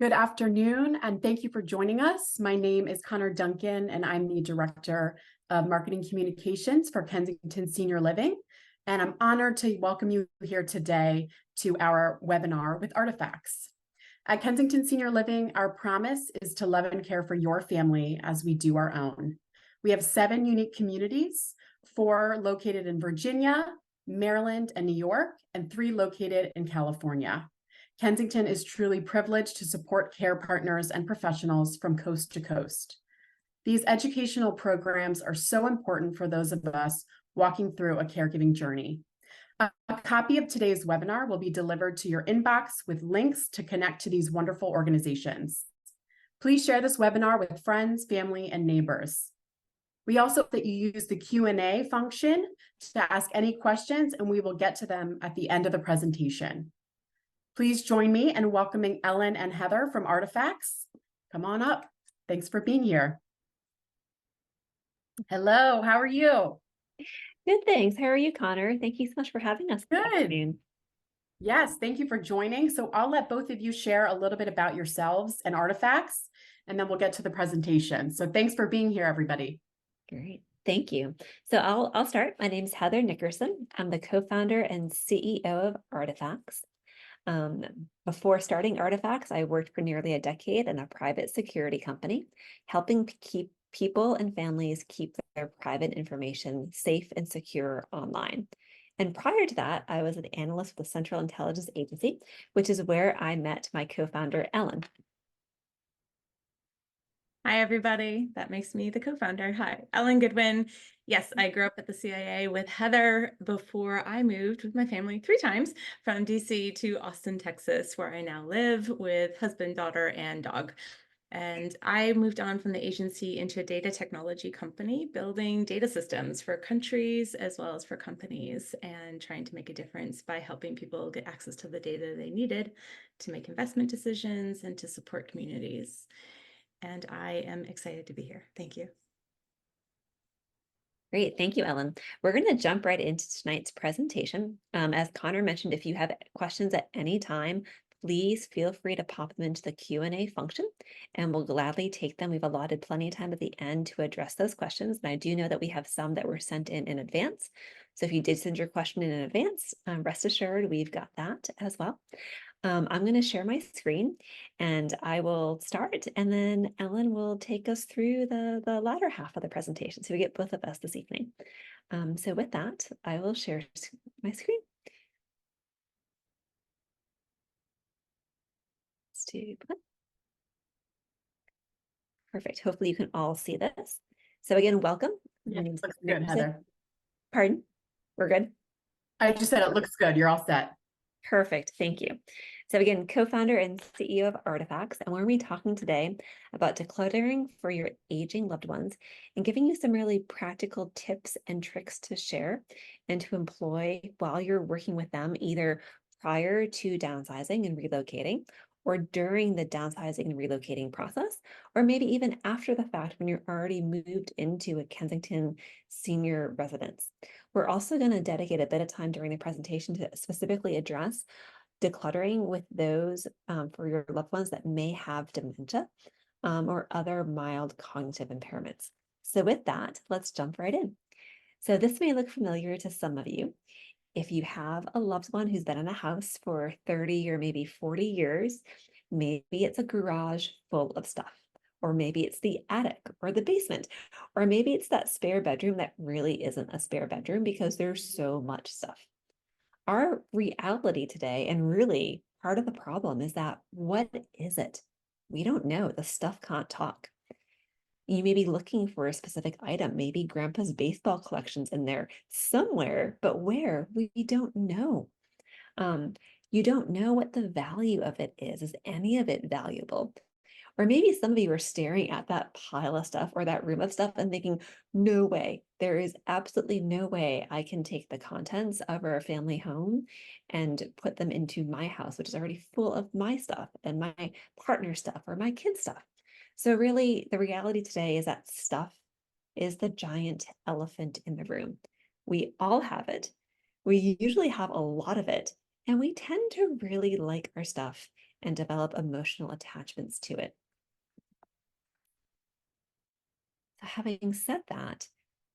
Good afternoon, and thank you for joining us. My name is Connor Duncan, and I'm the Director of Marketing Communications for Kensington Senior Living. And I'm honored to welcome you here today to our webinar with Artifacts. At Kensington Senior Living, our promise is to love and care for your family as we do our own. We have 7 unique communities, 4 located in Virginia, Maryland, and New York, and 3 located in California. Kensington is truly privileged to support care partners and professionals from coast to coast. These educational programs are so important for those of us walking through a caregiving journey. A copy of today's webinar will be delivered to your inbox with links to connect to these wonderful organizations. Please share this webinar with friends, family, and neighbors. We also hope that you use the Q&A function to ask any questions, and we will get to them at the end of the presentation. Please join me in welcoming Ellen and Heather from Artifacts. Come on up. Thanks for being here. Hello, how are you? Good, thanks. How are you, Connor? Thank you so much for having us this afternoon. Yes, thank you for joining. So I'll let both of you share a little bit about yourselves and Artifacts, and then we'll get to the presentation. So thanks for being here, everybody. Great. Thank you. So I'll start. My name is Heather Nickerson. I'm the co-founder and CEO of Artifacts. Before starting Artifacts, I worked for nearly a decade in a private security company, helping keep people and families keep their private information safe and secure online. And prior to that, I was an analyst with the Central Intelligence Agency, which is where I met my co-founder, Ellen. Hi, everybody. That makes me the co-founder. Hi, Ellen Goodwin. Yes, I grew up at the CIA with Heather before I moved with my family 3 times from DC to Austin, Texas, where I now live with husband, daughter, and dog. And I moved on from the agency into a data technology company, building data systems for countries as well as for companies, and trying to make a difference by helping people get access to the data they needed to make investment decisions and to support communities. And I am excited to be here. Thank you. Great. Thank you, Ellen. We're going to jump right into tonight's presentation. As Connor mentioned, if you have questions at any time, please feel free to pop them into the Q&A function, and we'll gladly take them. We've allotted plenty of time at the end to address those questions. And I do know that we have some that were sent in advance. So if you did send your question in advance, rest assured we've got that as well. I'm going to share my screen and I will start, and then Ellen will take us through the latter half of the presentation. So we get both of us this evening. So with that, I will share my screen. Let's do that. Perfect. Hopefully you can all see this. So again, welcome. Yeah, it looks good, Heather. Pardon? We're good? I just said it looks good. You're all set. Perfect. Thank you. So again, co-founder and CEO of Artifacts, and we're going to be talking today about decluttering for your aging loved ones and giving you some really practical tips and tricks to share and to employ while you're working with them, either prior to downsizing and relocating, or during the downsizing and relocating process, or maybe even after the fact when you're already moved into a Kensington senior residence. We're also going to dedicate a bit of time during the presentation to specifically address decluttering with those for your loved ones that may have dementia or other mild cognitive impairments. So with that, let's jump right in. So this may look familiar to some of you. If you have a loved one who's been in a house for 30 or maybe 40 years, maybe it's a garage full of stuff, or maybe it's the attic or the basement, or maybe it's that spare bedroom that really isn't a spare bedroom because there's so much stuff. Our reality today, and really part of the problem, is that what is it? We don't know. The stuff can't talk. You may be looking for a specific item, maybe grandpa's baseball collection's in there somewhere, but where? We don't know. You don't know what the value of it is. Is any of it valuable? Or maybe some of you are staring at that pile of stuff or that room of stuff and thinking, no way, there is absolutely no way I can take the contents of our family home and put them into my house, which is already full of my stuff and my partner's stuff or my kids' stuff. So really, the reality today is that stuff is the giant elephant in the room. We all have it. We usually have a lot of it, and we tend to really like our stuff and develop emotional attachments to it. So having said that,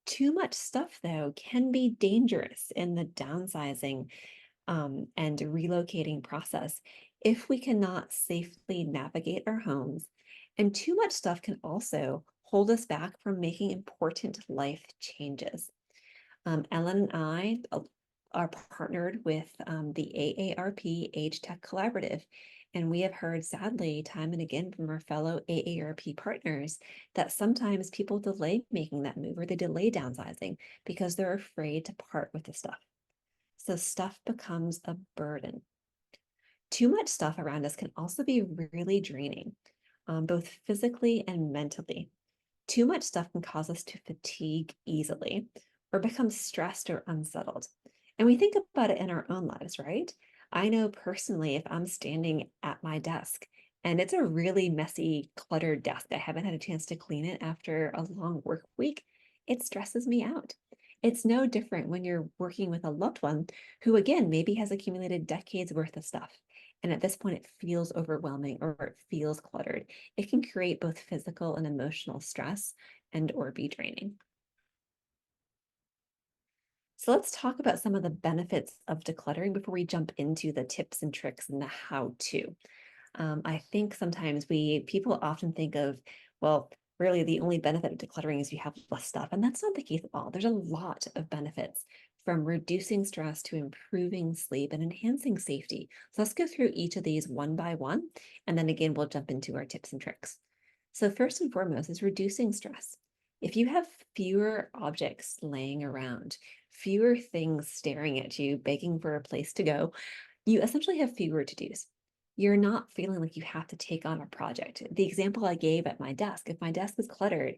too much stuff, though, can be dangerous in the downsizing and relocating process if we cannot safely navigate our homes. And too much stuff can also hold us back from making important life changes. Ellen and I are partnered with the AARP Age Tech Collaborative, and we have heard, sadly, time and again from our fellow AARP partners that sometimes people delay making that move or they delay downsizing because they're afraid to part with the stuff. So stuff becomes a burden. Too much stuff around us can also be really draining, both physically and mentally. Too much stuff can cause us to fatigue easily or become stressed or unsettled. And we think about it in our own lives, right? I know personally, if I'm standing at my desk and it's a really messy, cluttered desk, I haven't had a chance to clean it after a long work week, it stresses me out. It's no different when you're working with a loved one who, again, maybe has accumulated decades worth of stuff. And at this point, it feels overwhelming or it feels cluttered. It can create both physical and emotional stress and or be draining. So let's talk about some of the benefits of decluttering before we jump into the tips and tricks and the how-to. I think sometimes people often think of, well, really the only benefit of decluttering is you have less stuff. And that's not the case at all. There's a lot of benefits, from reducing stress to improving sleep and enhancing safety. So let's go through each of these one by one. And then again, we'll jump into our tips and tricks. So first and foremost is reducing stress. If you have fewer objects laying around, fewer things staring at you, begging for a place to go, you essentially have fewer to-dos. You're not feeling like you have to take on a project. The example I gave at my desk, if my desk is cluttered,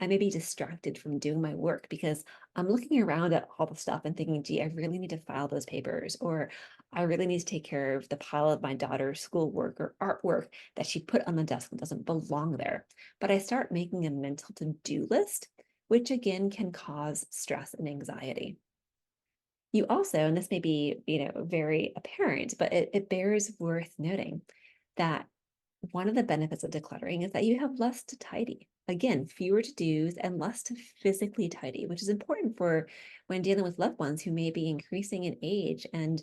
I may be distracted from doing my work because I'm looking around at all the stuff and thinking, gee, I really need to file those papers, or I really need to take care of the pile of my daughter's schoolwork or artwork that she put on the desk and doesn't belong there. But I start making a mental to-do list, which again can cause stress and anxiety. You also, and this may be, very apparent, but it bears worth noting that one of the benefits of decluttering is that you have less to tidy. Again, fewer to-dos and less to physically tidy, which is important for when dealing with loved ones who may be increasing in age. And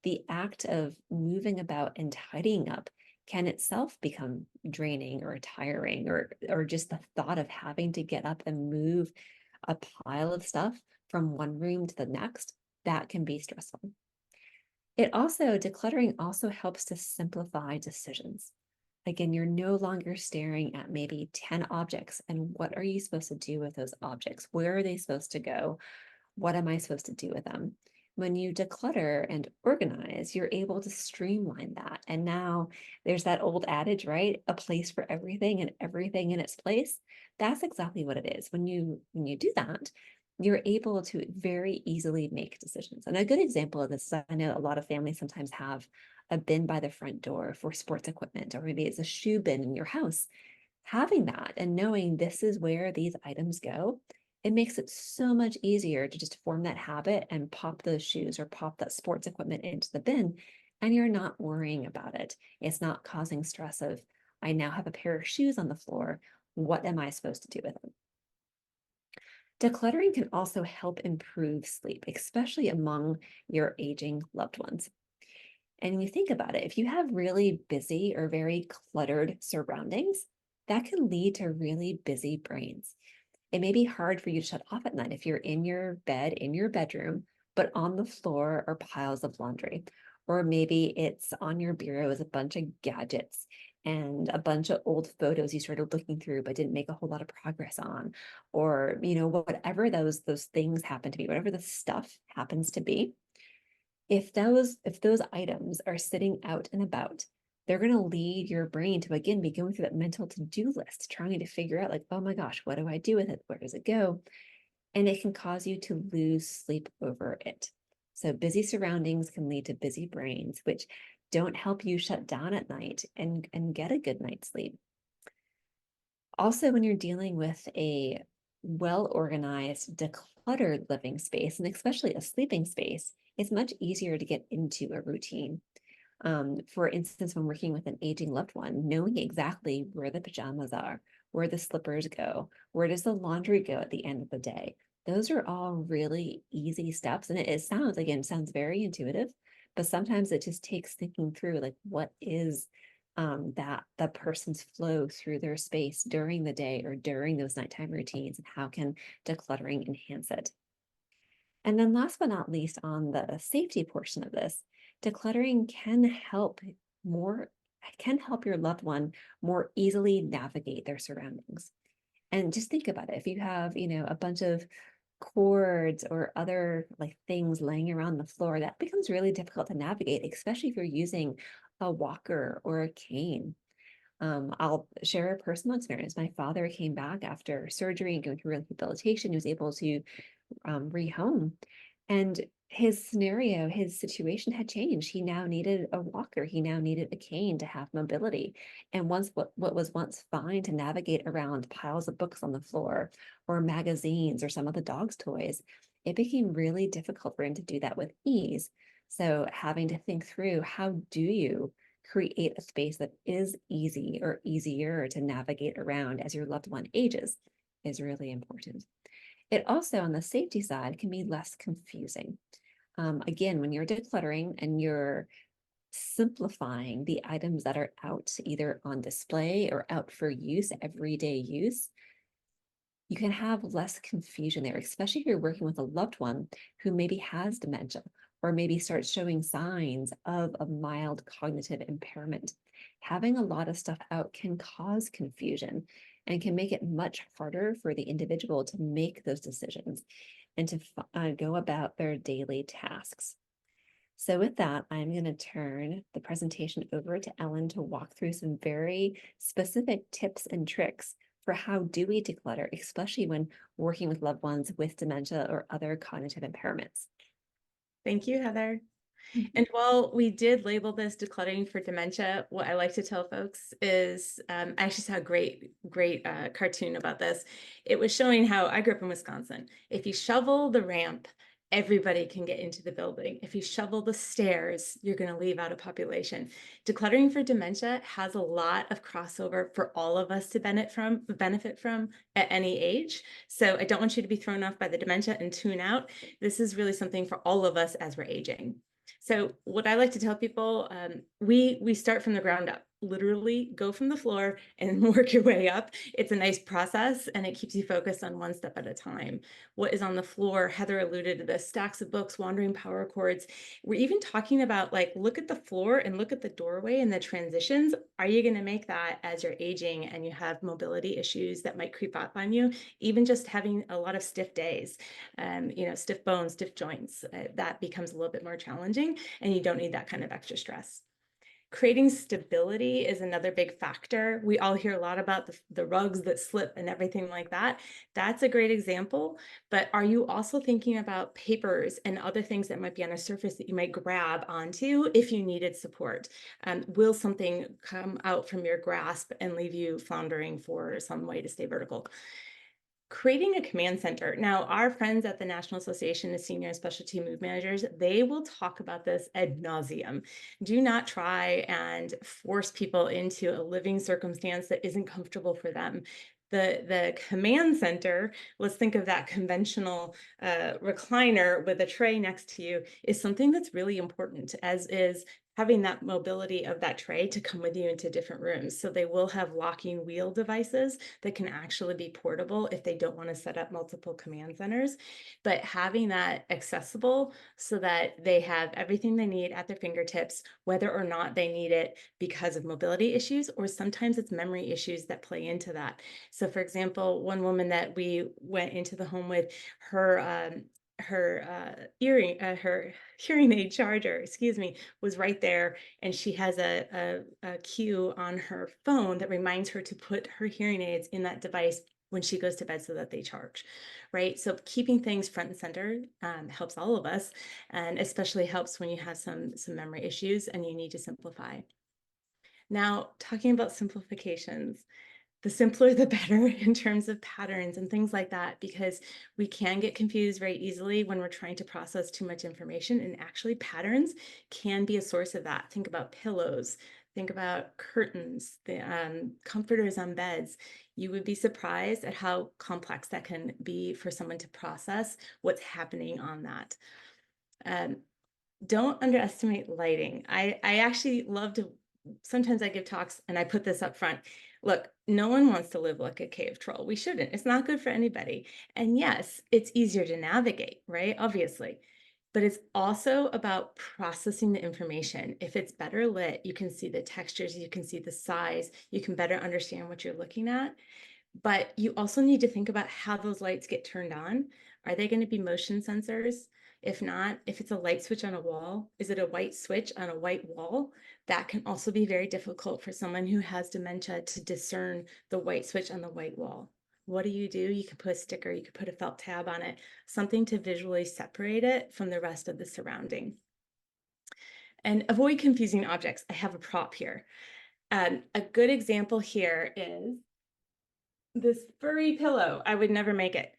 the act of moving about and tidying up can itself become draining or tiring, or just the thought of having to get up and move a pile of stuff from one room to the next, that can be stressful. Decluttering also helps to simplify decisions. Again, you're no longer staring at maybe 10 objects and what are you supposed to do with those objects? Where are they supposed to go? What am I supposed to do with them? When you declutter and organize, you're able to streamline that. And now there's that old adage, right? A place for everything and everything in its place. That's exactly what it is. When you do that, you're able to very easily make decisions. And a good example of this, I know a lot of families sometimes have a bin by the front door for sports equipment, or maybe it's a shoe bin in your house. Having that and knowing this is where these items go, it makes it so much easier to just form that habit and pop those shoes or pop that sports equipment into the bin, and you're not worrying about it. It's not causing stress of, I now have a pair of shoes on the floor. What am I supposed to do with them? Decluttering can also help improve sleep, especially among your aging loved ones. And you think about it, if you have really busy or very cluttered surroundings, that can lead to really busy brains. It may be hard for you to shut off at night if you're in your bed, in your bedroom, but on the floor are piles of laundry. Or maybe it's on your bureau is a bunch of gadgets and a bunch of old photos you started looking through but didn't make a whole lot of progress on. Or, whatever those things happen to be, whatever the stuff happens to be. If those items are sitting out and about, they're going to lead your brain to, again, be going through that mental to-do list, trying to figure out like, oh my gosh, what do I do with it? Where does it go? And it can cause you to lose sleep over it. So busy surroundings can lead to busy brains, which don't help you shut down at night and get a good night's sleep. Also, when you're dealing with a well-organized, decluttered living space, and especially a sleeping space, it's much easier to get into a routine. For instance, when working with an aging loved one, knowing exactly where the pajamas are, where the slippers go, where does the laundry go at the end of the day. Those are all really easy steps. And it sounds, again, sounds very intuitive, but sometimes it just takes thinking through like what is that the person's flow through their space during the day or during those nighttime routines, and how can decluttering enhance it. And then last but not least, on the safety portion of this, decluttering can help your loved one more easily navigate their surroundings. And just think about it. If you have, a bunch of cords or other like things laying around the floor, that becomes really difficult to navigate, especially if you're using a walker or a cane. I'll share a personal experience. My father came back after surgery and going through rehabilitation. He was able to rehome. And his scenario, his situation had changed. He now needed a walker. He now needed a cane to have mobility. And what was once fine to navigate around piles of books on the floor or magazines or some of the dog's toys, it became really difficult for him to do that with ease. So having to think through, how do you create a space that is easy or easier to navigate around as your loved one ages is really important. It also, on the safety side, can be less confusing. Again, when you're decluttering and you're simplifying the items that are out either on display or out for use, everyday use, you can have less confusion there, especially if you're working with a loved one who maybe has dementia or maybe starts showing signs of a mild cognitive impairment. Having a lot of stuff out can cause confusion and can make it much harder for the individual to make those decisions and to go about their daily tasks. So with that, I'm going to turn the presentation over to Ellen to walk through some very specific tips and tricks for how do we declutter, especially when working with loved ones with dementia or other cognitive impairments. Thank you, Heather. And while we did label this decluttering for dementia, what I like to tell folks is, I actually saw a great cartoon about this. It was showing how I grew up in Wisconsin. If you shovel the ramp, everybody can get into the building. If you shovel the stairs, you're going to leave out a population. Decluttering for dementia has a lot of crossover for all of us to benefit from at any age. So I don't want you to be thrown off by the dementia and tune out. This is really something for all of us as we're aging. So what I like to tell people, we start from the ground up, literally go from the floor and work your way up. It's a nice process and it keeps you focused on one step at a time. What is on the floor, Heather alluded to this, stacks of books, wandering power cords. We're even talking about like, look at the floor and look at the doorway and the transitions. Are you going to make that as you're aging and you have mobility issues that might creep up on you? Even just having a lot of stiff days, stiff bones, stiff joints, that becomes a little bit more challenging and you don't need that kind of extra stress. Creating stability is another big factor. We all hear a lot about the rugs that slip and everything like that. That's a great example, but are you also thinking about papers and other things that might be on a surface that you might grab onto if you needed support? Will something come out from your grasp and leave you floundering for some way to stay vertical? Creating a command center. Now, our friends at the National Association of Senior and Specialty Move Managers, they will talk about this ad nauseum. Do not try and force people into a living circumstance that isn't comfortable for them. The command center, let's think of that conventional recliner with a tray next to you, is something that's really important, as is having that mobility of that tray to come with you into different rooms. So they will have locking wheel devices that can actually be portable if they don't want to set up multiple command centers, but having that accessible so that they have everything they need at their fingertips, whether or not they need it because of mobility issues, or sometimes it's memory issues that play into that. So for example, one woman that we went into the home with, her hearing aid charger, was right there, and she has a cue on her phone that reminds her to put her hearing aids in that device when she goes to bed so that they charge, right? So keeping things front and center helps all of us, and especially helps when you have some memory issues and you need to simplify. Now, talking about simplifications, The simpler, the better in terms of patterns and things like that, because we can get confused very easily when we're trying to process too much information. And actually, patterns can be a source of that. Think about pillows, think about curtains, the comforters on beds. You would be surprised at how complex that can be for someone to process what's happening on that. Don't underestimate lighting. I actually love to, sometimes I give talks and I put this up front. Look, no one wants to live like a cave troll. We shouldn't. It's not good for anybody. And yes, it's easier to navigate, right? Obviously. But it's also about processing the information. If it's better lit, you can see the textures, you can see the size, you can better understand what you're looking at. But you also need to think about how those lights get turned on. Are they going to be motion sensors? If not, if it's a light switch on a wall, is it a white switch on a white wall? That can also be very difficult for someone who has dementia to discern the white switch on the white wall. What do? You can put a sticker, you could put a felt tab on it, something to visually separate it from the rest of the surrounding. And avoid confusing objects. I have a prop here. A good example here is this furry pillow. I would never make it.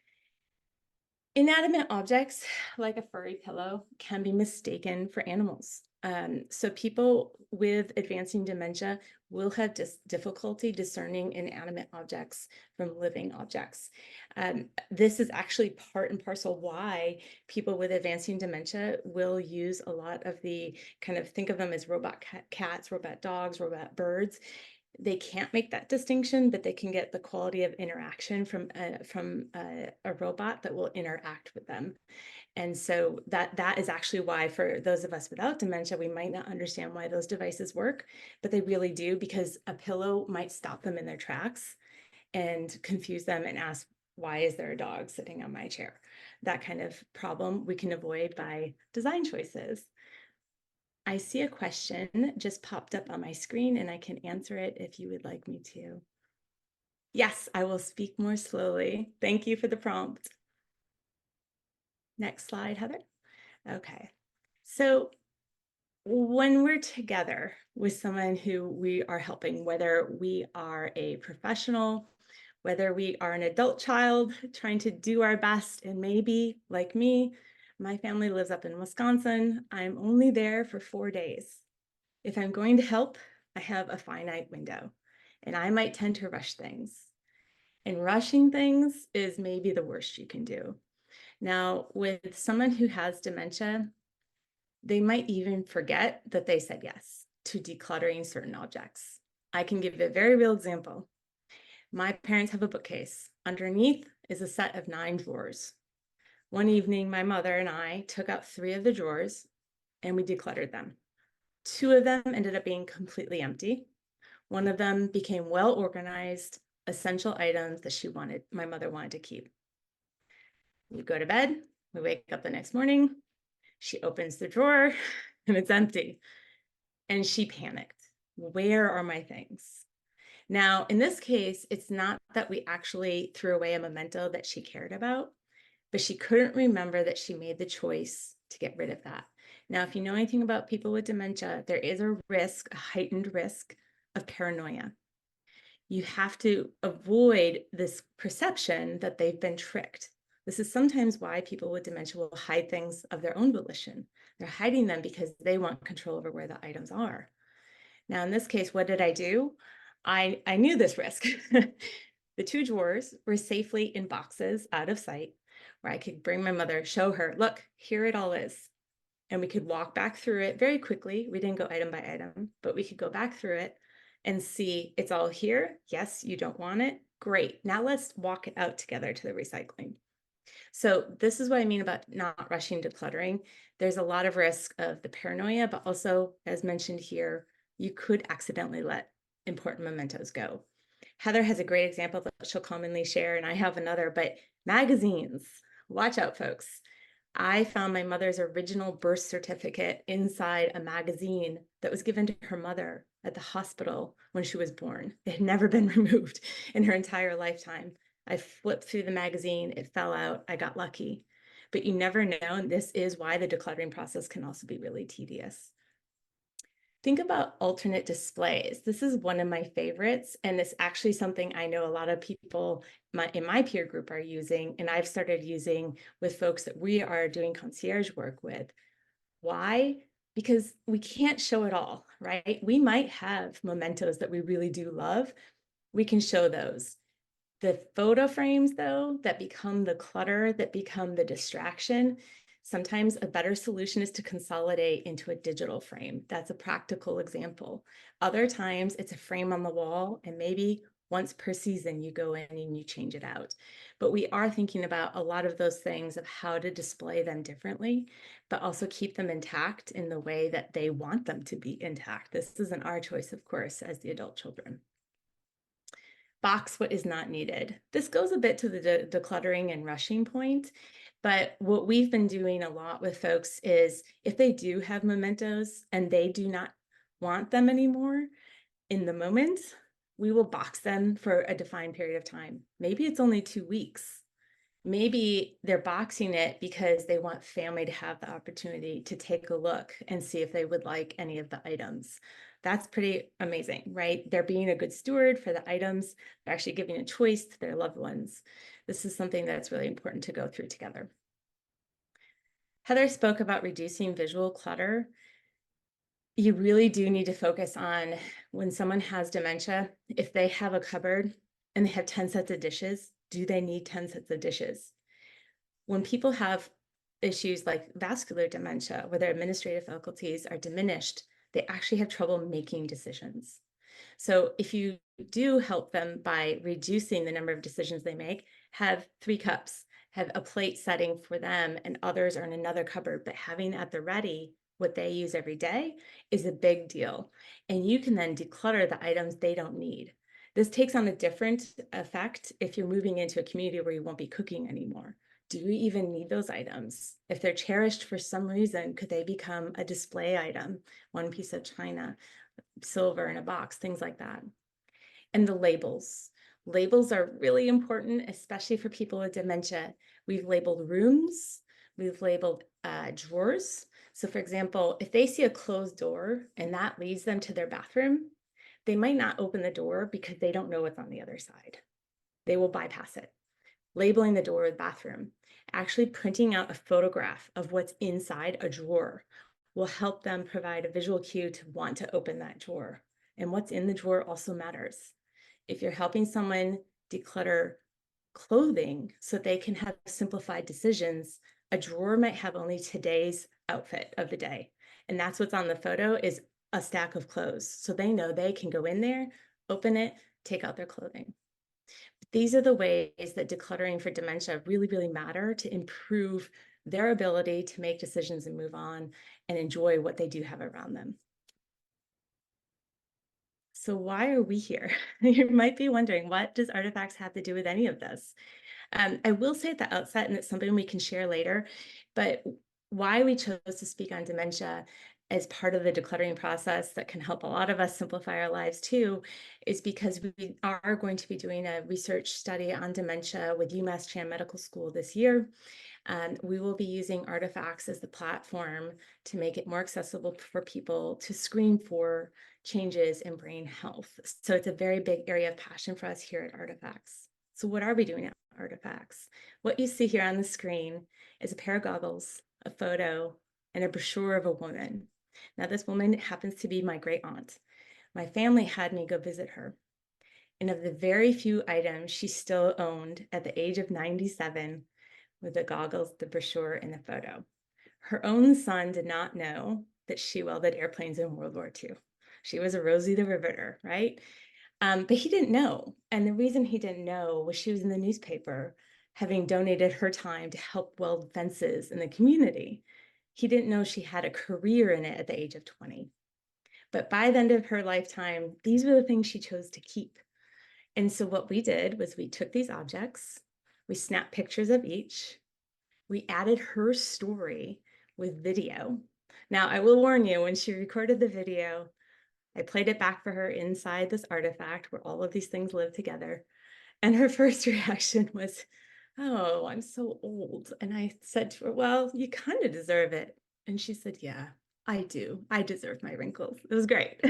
Inanimate objects like a furry pillow can be mistaken for animals. So people with advancing dementia will have difficulty discerning inanimate objects from living objects. This is actually part and parcel why people with advancing dementia will use a lot of the kind of, think of them as robot cats, robot dogs, robot birds. They can't make that distinction, but they can get the quality of interaction from a robot that will interact with them. And so that is actually why, for those of us without dementia, we might not understand why those devices work, but they really do, because a pillow might stop them in their tracks and confuse them and ask, why is there a dog sitting on my chair? That kind of problem we can avoid by design choices. I see a question just popped up on my screen and I can answer it if you would like me to. Yes, I will speak more slowly. Thank you for the prompt. Next slide, Heather. Okay. So when we're together with someone who we are helping, whether we are a professional, whether we are an adult child trying to do our best, and maybe like me, my family lives up in Wisconsin. I'm only there for 4 days. If I'm going to help, I have a finite window, and I might tend to rush things. And rushing things is maybe the worst you can do. Now, with someone who has dementia, they might even forget that they said yes to decluttering certain objects. I can give a very real example. My parents have a bookcase. Underneath is a set of 9 drawers. One evening, my mother and I took out 3 of the drawers and we decluttered them. 2 of them ended up being completely empty. One of them became well organized, essential items that my mother wanted to keep. We go to bed, we wake up the next morning, she opens the drawer and it's empty. And she panicked. Where are my things? Now, in this case, it's not that we actually threw away a memento that she cared about, but she couldn't remember that she made the choice to get rid of that. Now, if you know anything about people with dementia, there is a risk, a heightened risk of paranoia. You have to avoid this perception that they've been tricked. This is sometimes why people with dementia will hide things of their own volition. They're hiding them because they want control over where the items are. Now, in this case, what did I do? I knew this risk. The 2 drawers were safely in boxes out of sight, where I could bring my mother, show her, look, here it all is. And we could walk back through it very quickly. We didn't go item by item, but we could go back through it and see it's all here. Yes, you don't want it. Great. Now let's walk it out together to the recycling. So this is what I mean about not rushing decluttering. There's a lot of risk of the paranoia, but also, as mentioned here, you could accidentally let important mementos go. Heather has a great example that she'll commonly share, and I have another, but magazines. Watch out, folks. I found my mother's original birth certificate inside a magazine that was given to her mother at the hospital when she was born. It had never been removed in her entire lifetime. I flipped through the magazine, it fell out, I got lucky. But you never know, and this is why the decluttering process can also be really tedious. Think about alternate displays. This is one of my favorites, and it's actually something I know a lot of people in my peer group are using, and I've started using with folks that we are doing concierge work with. Why? Because we can't show it all, right? We might have mementos that we really do love. We can show those. The photo frames, though, that become the clutter, that become the distraction, sometimes a better solution is to consolidate into a digital frame. That's a practical example. Other times it's a frame on the wall, and maybe once per season you go in and you change it out. But we are thinking about a lot of those things of how to display them differently, but also keep them intact in the way that they want them to be intact. This isn't our choice, of course, as the adult children. Box what is not needed. This goes a bit to the decluttering and rushing point, but what we've been doing a lot with folks is if they do have mementos and they do not want them anymore in the moment, we will box them for a defined period of time. Maybe it's only 2 weeks. Maybe they're boxing it because they want family to have the opportunity to take a look and see if they would like any of the items. That's pretty amazing, right? They're being a good steward for the items. They're actually giving a choice to their loved ones. This is something that's really important to go through together. Heather spoke about reducing visual clutter. You really do need to focus on when someone has dementia, if they have a cupboard and they have 10 sets of dishes, do they need 10 sets of dishes? When people have issues like vascular dementia, where their administrative faculties are diminished, they actually have trouble making decisions. So if you do help them by reducing the number of decisions they make, have 3 cups, have a plate setting for them, and others are in another cupboard, but having at the ready what they use every day is a big deal. And you can then declutter the items they don't need. This takes on a different effect if you're moving into a community where you won't be cooking anymore. Do you even need those items? If they're cherished for some reason, could they become a display item? One piece of china, silver in a box, things like that. And the labels. Labels are really important, especially for people with dementia. We've labeled rooms, we've labeled drawers. So for example, if they see a closed door and that leads them to their bathroom, they might not open the door because they don't know what's on the other side. They will bypass it. Labeling the door with bathroom, actually printing out a photograph of what's inside a drawer will help them provide a visual cue to want to open that drawer. And what's in the drawer also matters. If you're helping someone declutter clothing so they can have simplified decisions, a drawer might have only today's outfit of the day. And that's what's on the photo is a stack of clothes. So they know they can go in there, open it, take out their clothing. These are the ways that decluttering for dementia really, really matter to improve their ability to make decisions and move on and enjoy what they do have around them. So why are we here? You might be wondering, what does Artifacts have to do with any of this? I will say at the outset, and it's something we can share later, but why we chose to speak on dementia as part of the decluttering process that can help a lot of us simplify our lives too, is because we are going to be doing a research study on dementia with UMass Chan Medical School this year. We will be using Artifacts as the platform to make it more accessible for people to screen for changes in brain health. So it's a very big area of passion for us here at Artifacts. So what are we doing at Artifacts? What you see here on the screen is a pair of goggles, a photo, and a brochure of a woman. Now this woman happens to be my great aunt. My family had me go visit her. And of the very few items she still owned at the age of 97 were the goggles, the brochure, and the photo. Her own son did not know that she welded airplanes in World War II. She was a Rosie the Riveter, right? But he didn't know. And the reason he didn't know was she was in the newspaper, having donated her time to help weld fences in the community. He didn't know she had a career in it at the age of 20. But by the end of her lifetime, these were the things she chose to keep. And so what we did was we took these objects, we snapped pictures of each, we added her story with video. Now, I will warn you, when she recorded the video, I played it back for her inside this artifact where all of these things live together. And her first reaction was, "Oh, I'm so old." And I said to her, "Well, you kind of deserve it." And she said, "Yeah, I do. I deserve my wrinkles. It was great.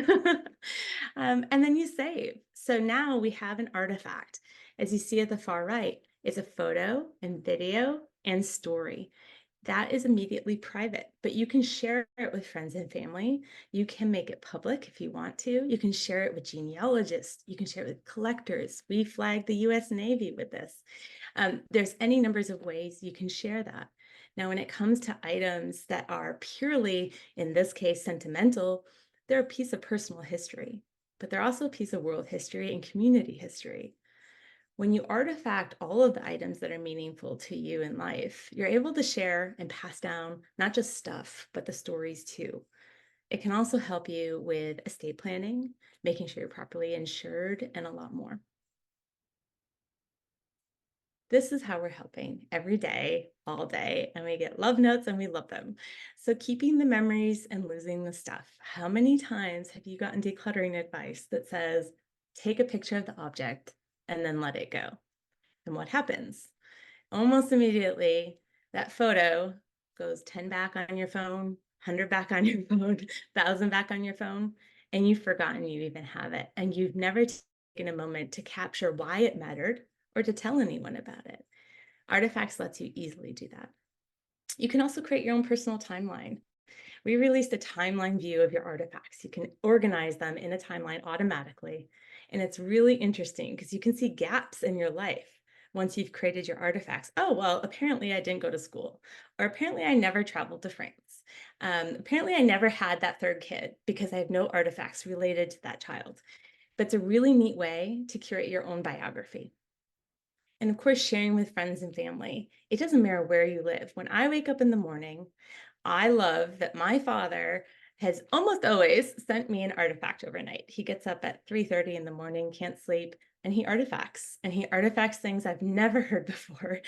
And then you save. So now we have an artifact. As you see at the far right, it's a photo and video and story. That is immediately private, but you can share it with friends and family. You can make it public if you want to. You can share it with genealogists. You can share it with collectors. We flagged the US Navy with this. There's any numbers of ways you can share that. Now, when it comes to items that are purely, in this case, sentimental, they're a piece of personal history, but they're also a piece of world history and community history. When you artifact all of the items that are meaningful to you in life, you're able to share and pass down not just stuff, but the stories too. It can also help you with estate planning, making sure you're properly insured, and a lot more. This is how we're helping every day, all day, and we get love notes and we love them. So keeping the memories and losing the stuff. How many times have you gotten decluttering advice that says, take a picture of the object and then let it go? And what happens? Almost immediately, that photo goes 10 back on your phone, 100 back on your phone, 1,000 back on your phone, and you've forgotten you even have it. And you've never taken a moment to capture why it mattered or to tell anyone about it. Artifacts lets you easily do that. You can also create your own personal timeline. We released a timeline view of your artifacts. You can organize them in a timeline automatically. And it's really interesting because you can see gaps in your life once you've created your artifacts. Oh, well, apparently I didn't go to school, or apparently I never traveled to France. Apparently I never had that third kid because I have no artifacts related to that child. But it's a really neat way to curate your own biography. And of course, sharing with friends and family. It doesn't matter where you live. When I wake up in the morning, I love that my father has almost always sent me an artifact overnight. He gets up at 3:30 in the morning, can't sleep, and he artifacts. And he artifacts things I've never heard before.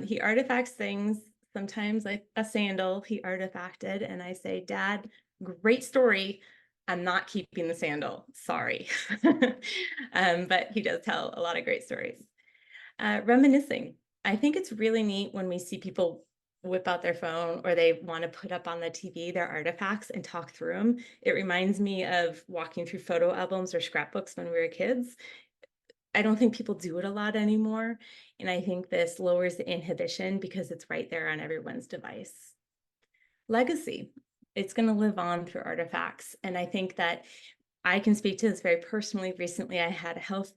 He artifacts things, sometimes like a sandal he artifacted. And I say, Dad, great story. I'm not keeping the sandal. Sorry. But he does tell a lot of great stories. Reminiscing. I think it's really neat when we see people whip out their phone or they want to put up on the TV their artifacts and talk through them. It reminds me of walking through photo albums or scrapbooks when we were kids. I don't think people do it a lot anymore. And I think this lowers the inhibition because it's right there on everyone's device. Legacy. It's going to live on through artifacts. And I think that I can speak to this very personally. Recently, I had a health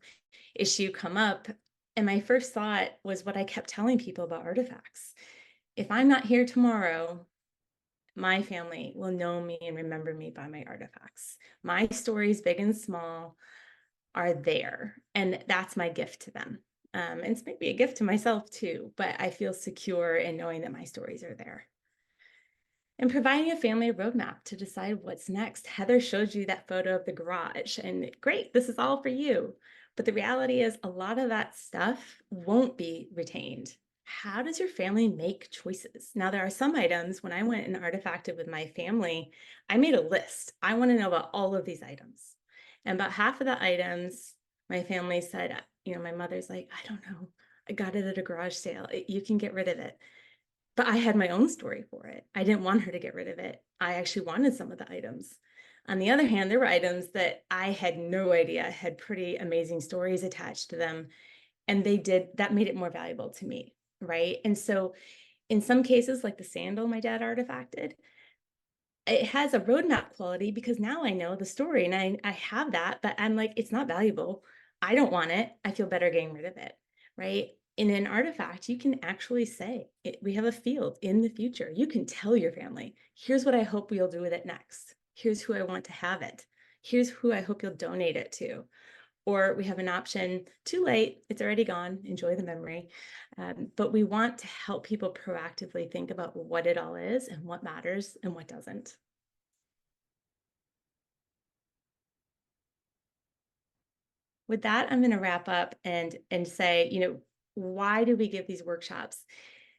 issue come up, and my first thought was what I kept telling people about artifacts. If I'm not here tomorrow, my family will know me and remember me by my artifacts. My stories, big and small, are there, and that's my gift to them. And it's maybe a gift to myself too, but I feel secure in knowing that my stories are there. And providing a family roadmap to decide what's next. Heather showed you that photo of the garage, and great, this is all for you. But the reality is a lot of that stuff won't be retained. How does your family make choices? Now, there are some items, when I went and artifacted with my family, I made a list. I want to know about all of these items. And about half of the items, my family said, my mother's like, I don't know, I got it at a garage sale. You can get rid of it. But I had my own story for it. I didn't want her to get rid of it. I actually wanted some of the items. On the other hand, there were items that I had no idea had pretty amazing stories attached to them. And that made it more valuable to me, right? And so in some cases, like the sandal my dad artifacted, it has a roadmap quality because now I know the story and I have that, but I'm like, it's not valuable. I don't want it. I feel better getting rid of it, right? In an artifact, you can actually say, we have a field in the future. You can tell your family, here's what I hope we'll do with it next. Here's who I want to have it. Here's who I hope you'll donate it to. Or we have an option, too late, it's already gone, enjoy the memory. But we want to help people proactively think about what it all is and what matters and what doesn't. With that, I'm going to wrap up and say, why do we give these workshops?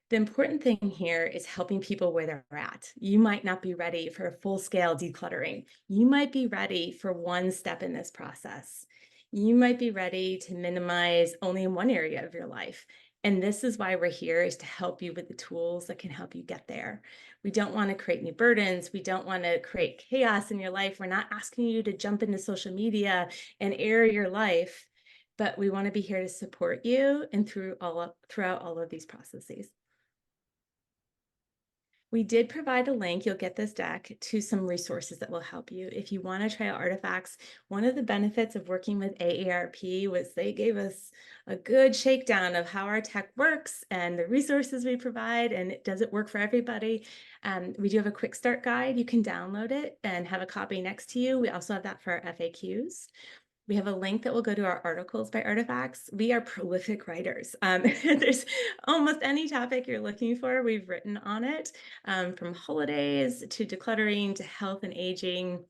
The important thing here is helping people where they're at. You might not be ready for a full-scale decluttering. You might be ready for one step in this process. You might be ready to minimize only in one area of your life. And this is why we're here, is to help you with the tools that can help you get there. We don't want to create new burdens. We don't want to create chaos in your life. We're not asking you to jump into social media and air your life, but we want to be here to support you and throughout all of these processes. We did provide a link, you'll get this deck, to some resources that will help you. If you want to try out Artifacts, one of the benefits of working with AARP was they gave us a good shakedown of how our tech works and the resources we provide, and does it work for everybody? We do have a quick start guide. You can download it and have a copy next to you. We also have that for our FAQs. We have a link that will go to our articles by Artifacts. We are prolific writers. There's almost any topic you're looking for, we've written on it, from holidays to decluttering to health and aging.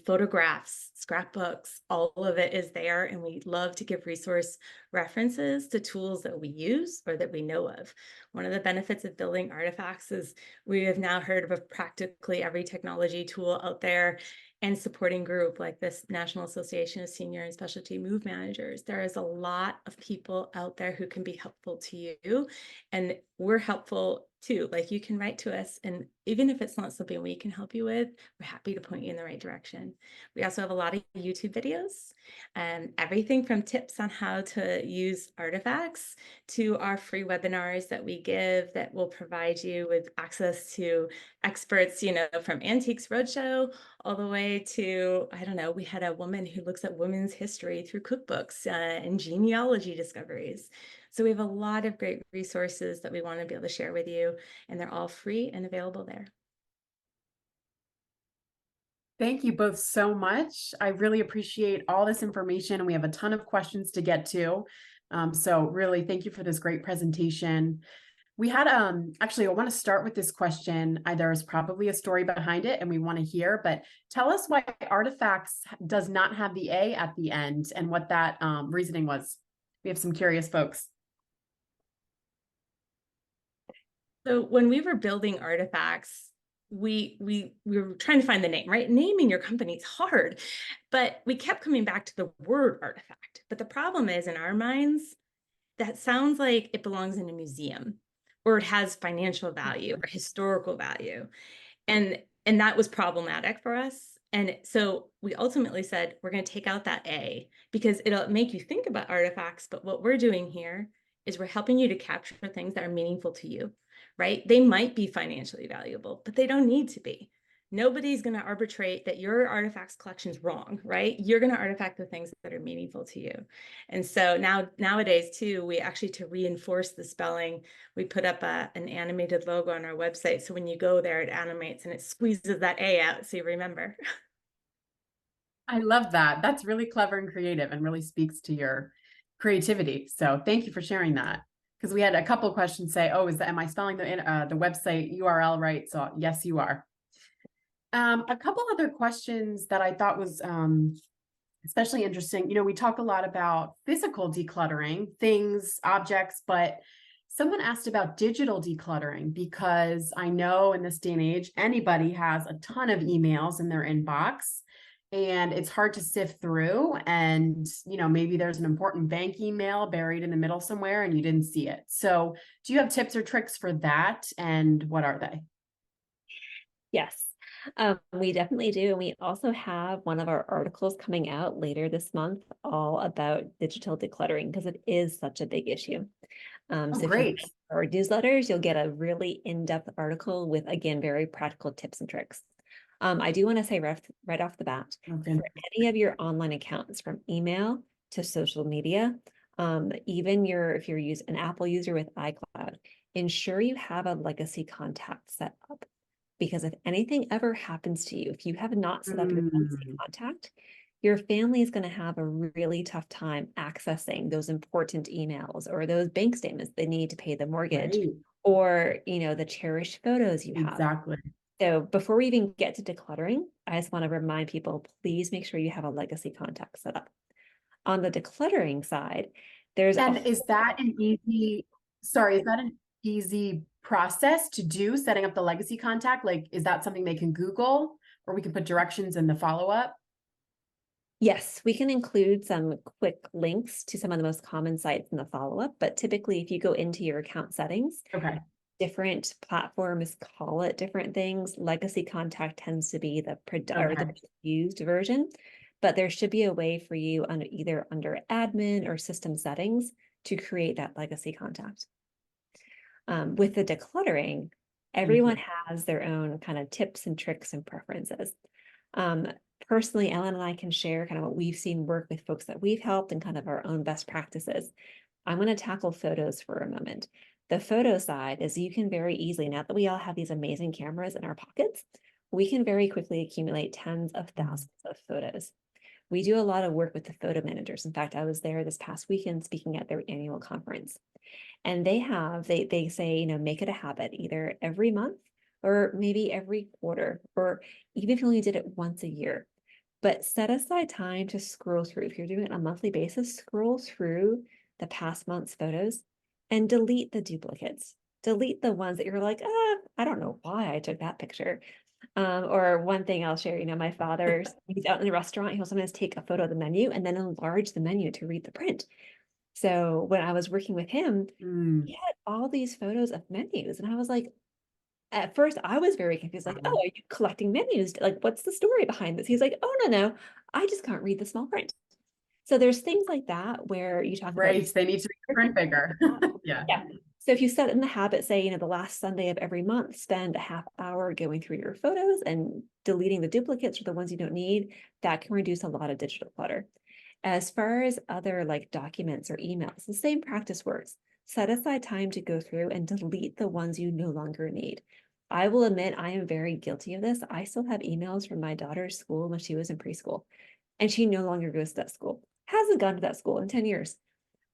Photographs, scrapbooks, all of it is there. And we love to give resource references to tools that we use or that we know of. One of the benefits of building Artifacts is we have now heard of practically every technology tool out there and supporting group like this National Association of Senior and Specialty Move Managers. There is a lot of people out there who can be helpful to you, and we're helpful too. Like, you can write to us, and even if it's not something we can help you with, we're happy to point you in the right direction. We also have a lot of YouTube videos, and everything from tips on how to use Artifacts to our free webinars that we give that will provide you with access to experts, from Antiques Roadshow all the way to, I don't know, we had a woman who looks at women's history through cookbooks and genealogy discoveries. So we have a lot of great resources that we want to be able to share with you, and they're all free and available there. Thank you both so much. I really appreciate all this information, and we have a ton of questions to get to. So really, thank you for this great presentation. We had, actually, I want to start with this question. There's probably a story behind it and we want to hear, but tell us why Artifacts does not have the A at the end and what that reasoning was. We have some curious folks. So when we were building Artifacts, we were trying to find the name, right? Naming your company is hard, but we kept coming back to the word artifact. But the problem is, in our minds, that sounds like it belongs in a museum, or it has financial value or historical value. And that was problematic for us. And so we ultimately said, we're going to take out that A, because it'll make you think about artifacts. But what we're doing here is we're helping you to capture things that are meaningful to you, right? They might be financially valuable, but they don't need to be. Nobody's going to arbitrate that your artifacts collection is wrong, right? You're going to artifact the things that are meaningful to you. And so nowadays too, we actually, to reinforce the spelling, we put up an animated logo on our website. So when you go there, it animates and it squeezes that A out, so you remember. I love that. That's really clever and creative and really speaks to your creativity. So thank you for sharing that. Because we had a couple of questions say, oh, am I spelling the website URL right? So yes, you are. A couple other questions that I thought was especially interesting. We talk a lot about physical decluttering, things, objects, but someone asked about digital decluttering, because I know in this day and age, anybody has a ton of emails in their inbox and it's hard to sift through. And, maybe there's an important bank email buried in the middle somewhere and you didn't see it. So do you have tips or tricks for that? And what are they? Yes, we definitely do. And we also have one of our articles coming out later this month all about digital decluttering, because it is such a big issue. So if you Great. read our newsletters, you'll get a really in-depth article with, again, very practical tips and tricks. I do want to say right off the bat, Okay. for any of your online accounts, from email to social media, even if you're an Apple user with iCloud, ensure you have a legacy contact set up. Because if anything ever happens to you, if you have not set up your legacy contact, your family is going to have a really tough time accessing those important emails or those bank statements they need to pay the mortgage, Right. or, the cherished photos you have. Exactly. So before we even get to decluttering, I just want to remind people, please make sure you have a legacy contact set up. On the decluttering side, is that an easy process to do, setting up the legacy contact? Like, is that something they can Google, or we can put directions in the follow-up? Yes, we can include some quick links to some of the most common sites in the follow-up, but typically if you go into your account settings, Okay. different platforms call it different things. Legacy contact tends to be the or the Okay. used version, but there should be a way for you either under admin or system settings to create that legacy contact. With the decluttering, everyone has their own kind of tips and tricks and preferences. Personally, Ellen and I can share kind of what we've seen work with folks that we've helped and kind of our own best practices. I'm going to tackle photos for a moment. The photo side is you can very easily, now that we all have these amazing cameras in our pockets, we can very quickly accumulate tens of thousands of photos. We do a lot of work with the photo managers. In fact, I was there this past weekend speaking at their annual conference. And they say, you know, make it a habit either every month or maybe every quarter, or even if you only did it once a year. But set aside time to scroll through. If you're doing it on a monthly basis, scroll through the past month's photos and delete the duplicates. Delete the ones that you're like, I don't know why I took that picture. Or one thing I'll share, you know, my father, he's out in the restaurant, he'll sometimes take a photo of the menu and then enlarge the menu to read the print. So when I was working with him, he had all these photos of menus. And I was like, at first I was very confused, like, oh, are you collecting menus? Like, what's the story behind this? He's like, oh, no, I just can't read the small print. So there's things like that where you talk about. Right. They need to be print bigger. Yeah. Yeah. So if you set in the habit, say, you know, the last Sunday of every month, spend a half hour going through your photos and deleting the duplicates or the ones you don't need, that can reduce a lot of digital clutter. As far as other like documents or emails, the same practice works. Set aside time to go through and delete the ones you no longer need. I will admit I am very guilty of this. I still have emails from my daughter's school when she was in preschool, and she no longer goes to that school. Hasn't gone to that school in 10 years.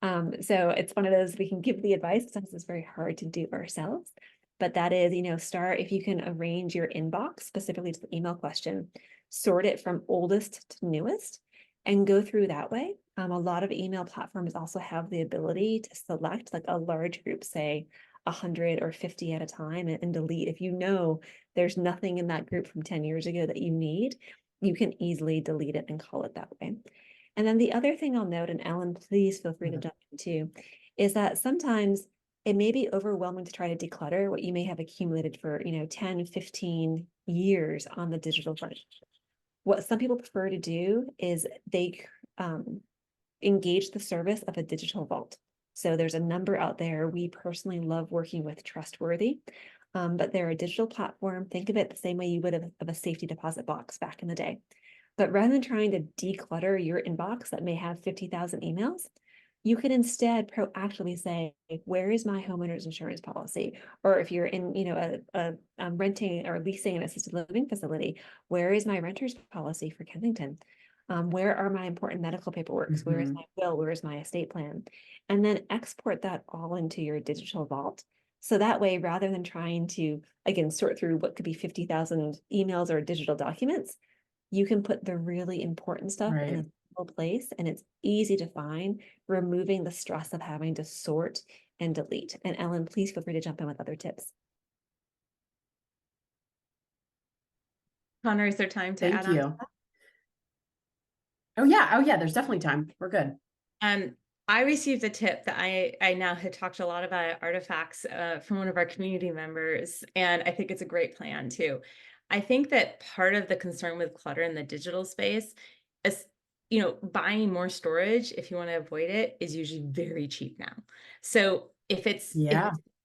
So it's one of those, we can give the advice, sometimes it's very hard to do ourselves, but that is, you know, start, if you can arrange your inbox specifically to the email question, sort it from oldest to newest and go through that way. A lot of email platforms also have the ability to select like a large group, say 100 or 50 at a time, and delete. If you know there's nothing in that group from 10 years ago that you need, you can easily delete it and call it that way. And then the other thing I'll note, and Ellen, please feel free to jump in too, is that sometimes it may be overwhelming to try to declutter what you may have accumulated for, you know, 10, 15 years on the digital front. What some people prefer to do is they engage the service of a digital vault. So there's a number out there. We personally love working with Trustworthy, but they're a digital platform. Think of it the same way you would have of a safety deposit box back in the day. But rather than trying to declutter your inbox that may have 50,000 emails, you could instead proactively say, where is my homeowner's insurance policy? Or if you're in, you know, a renting or leasing an assisted living facility, where is my renter's policy for Kensington? Where are my important medical paperwork? Where is my will? Where is my estate plan? And then export that all into your digital vault. So that way, rather than trying to, again, sort through what could be 50,000 emails or digital documents, you can put the really important stuff in a single place, and it's easy to find, removing the stress of having to sort and delete. And Ellen, please feel free to jump in with other tips. Connor, is there time to add on? Thank you. Oh yeah, there's definitely time. We're good. I received a tip that I now had talked a lot about Artifacts from one of our community members, and I think it's a great plan too. I think that part of the concern with clutter in the digital space is, you know, buying more storage, if you want to avoid it, is usually very cheap now. So if it's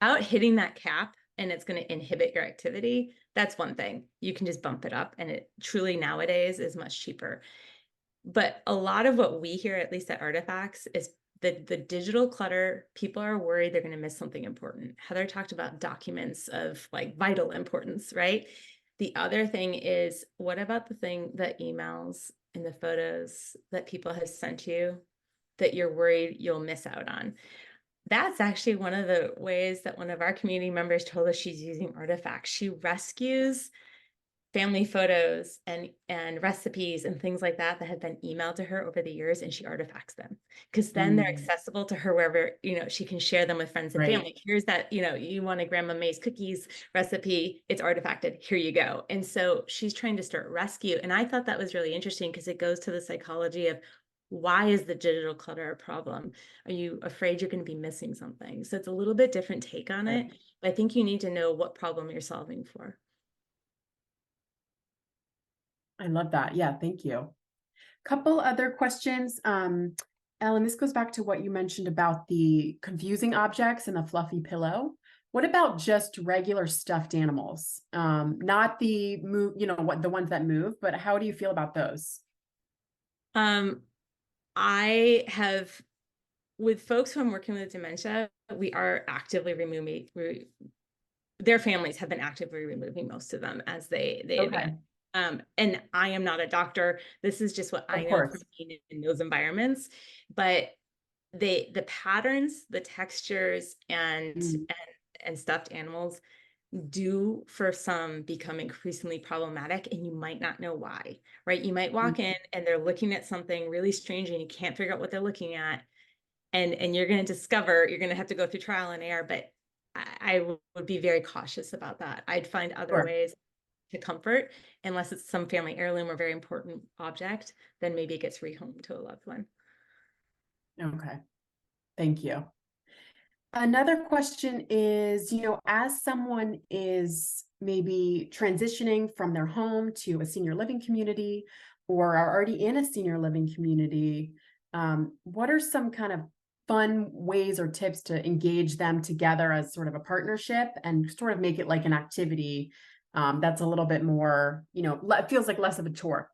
out hitting that cap and it's going to inhibit your activity, that's one thing. You can just bump it up, and it truly nowadays is much cheaper. But a lot of what we hear, at least at Artifacts, is that the digital clutter, people are worried they're going to miss something important. Heather talked about documents of like vital importance, right? The other thing is, what about the emails and the photos that people have sent you that you're worried you'll miss out on? That's actually one of the ways that one of our community members told us she's using Artifacts. She rescues family photos and recipes and things like that had been emailed to her over the years, and she artifacts them because then they're accessible to her wherever, she can share them with friends and Right. family. Here's that, you want a Grandma May's cookies recipe, it's artifacted, here you go. And so she's trying to start rescue. And I thought that was really interesting because it goes to the psychology of, why is the digital clutter a problem? Are you afraid you're going to be missing something? So it's a little bit different take on it. But I think you need to know what problem you're solving for. I love that. Yeah, thank you. Couple other questions. Ellen, this goes back to what you mentioned about the confusing objects and the fluffy pillow. What about just regular stuffed animals? Not the move, the ones that move, but how do you feel about those? I have, with folks who I'm working with dementia, we are actively removing, their families have been actively removing most of them as they advance. And I am not a doctor. This is just what I know from being in those environments. But the patterns, the textures, and stuffed animals do for some become increasingly problematic, and you might not know why, right? You might walk in and they're looking at something really strange and you can't figure out what they're looking at. And you're going to discover, you're going to have to go through trial and error, but I would be very cautious about that. I'd find other ways to comfort, unless it's some family heirloom or very important object, then maybe it gets rehomed to a loved one. Okay, thank you. Another question is, as someone is maybe transitioning from their home to a senior living community or are already in a senior living community, what are some kind of fun ways or tips to engage them together as sort of a partnership and sort of make it like an activity that's a little bit more, it feels like less of a chore?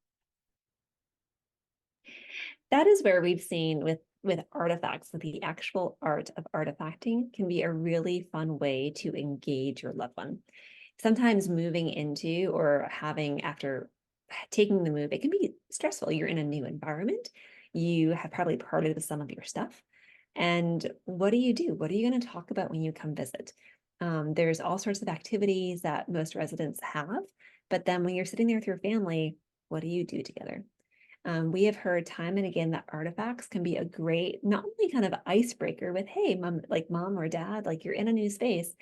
That is where we've seen with artifacts, that the actual art of artifacting can be a really fun way to engage your loved one. Sometimes moving into or having after taking the move, it can be stressful. You're in a new environment. You have probably parted with some of your stuff. And what do you do? What are you going to talk about when you come visit? There's all sorts of activities that most residents have, but then when you're sitting there with your family, what do you do together? We have heard time and again that artifacts can be a great, not only kind of icebreaker with, hey, mom or dad, like you're in a new space,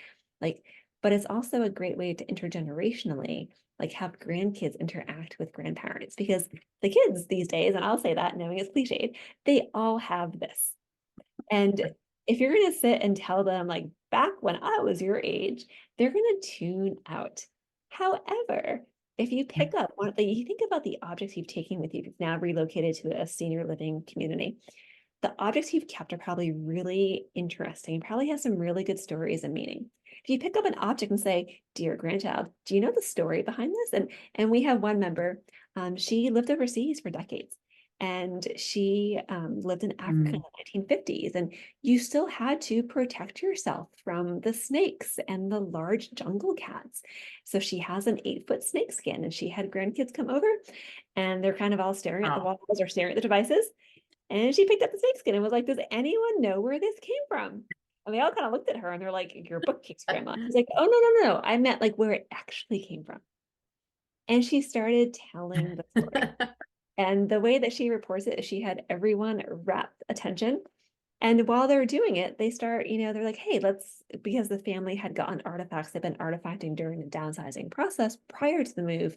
but it's also a great way to intergenerationally, have grandkids interact with grandparents, because the kids these days, and I'll say that knowing it's cliched, they all have this. And if you're going to sit and tell them, back when I was your age, they're going to tune out. However, if you pick up you think about the objects you've taken with you, you've now relocated to a senior living community, the objects you've kept are probably really interesting, probably have some really good stories and meaning. If you pick up an object and say, dear grandchild, do you know the story behind this? And we have one member, she lived overseas for decades. And she lived in Africa in the 1950s, and you still had to protect yourself from the snakes and the large jungle cats. So she has an 8-foot snake skin, and she had grandkids come over, and they're kind of all staring at the walls or staring at the devices. And she picked up the snake skin and was like, does anyone know where this came from? And they all kind of looked at her and they're like, your bookcase, Grandma. She's like, oh, no. I meant where it actually came from. And she started telling the story. And the way that she reports it is she had everyone rapt attention. And while they're doing it, they start, they're like, hey, because the family had gotten artifacts, they've been artifacting during the downsizing process prior to the move.